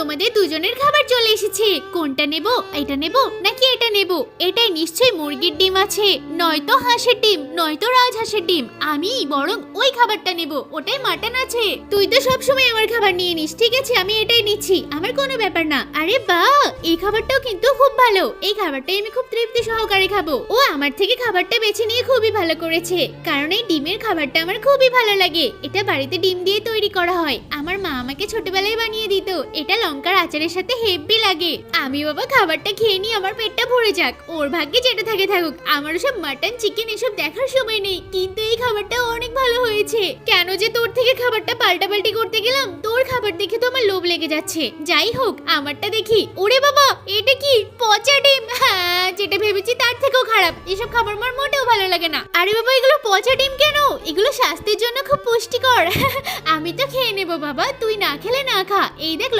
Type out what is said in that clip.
তোমাদের দুজনের খাবার চলে এসেছে। কোনটা নেব, এটা নেব নাকি এটা নেব? এটাই নিশ্চয়ই মুরগির ডিম আছে, নয়তো হাঁসের ডিম, নয়তো রাজহাঁসের ডিম। আমি বরং ওই খাবারটা নেব, ওটাই মাটন আছে। তুই তো সবসময় আমার খাবার নিয়ে নিস। ঠিক আছে, আমি এটাই নিচ্ছি, আমার কোনো ব্যাপার না। আরে বাহ, এই খাবারটাও কিন্তু খুব ভালো। এই খাবারটাই আমি খুব তৃপ্তি সহকারে খাবো। ও আমার থেকে খাবারটা বেছে নিয়ে খুবই ভালো করেছে, কারণ এই ডিমের খাবারটা আমার খুবই ভালো লাগে। এটা বাড়িতে ডিম দিয়ে তৈরি করা হয়, আমার মা আমাকে ছোটবেলায় বানিয়ে দিত। এটা লঙ্কার আচারের সাথে হেব্বি লাগে। আমি বাবা খাবারটা খেয়ে নিয়ে আমার পেটটা ভরে যাক, ওর ভাগ্যে যেটা থাকে থাকুক। আমার সব মাটন চিকেন এসব দেখার সময় নেই, কিন্তু এই খাবারটা অনেক ভালো হয়েছে। কেন যে তোর থেকে খাবারটা পাল্টাপাল্টি করতে গেলাম, তোর খাবার দেখে তো আমার লোভ লেগে যাচ্ছে। যাই হোক, আমারটা দেখি। ওরে বাবা, এটা কি পচা ডিম? হ্যাঁ, যেটা ভেবেছি তার থেকেও খারাপ। এসব খাবার আমার মোটেও ভালো লাগে না। আরে বাবা, এগুলো পচা ডিম কেন? এগুলো স্বাস্থ্যের জন্য খুব পুষ্টিকর। আমি তো খেয়ে নেবো বাবা, তুই না খেলে না খা। এই দেখ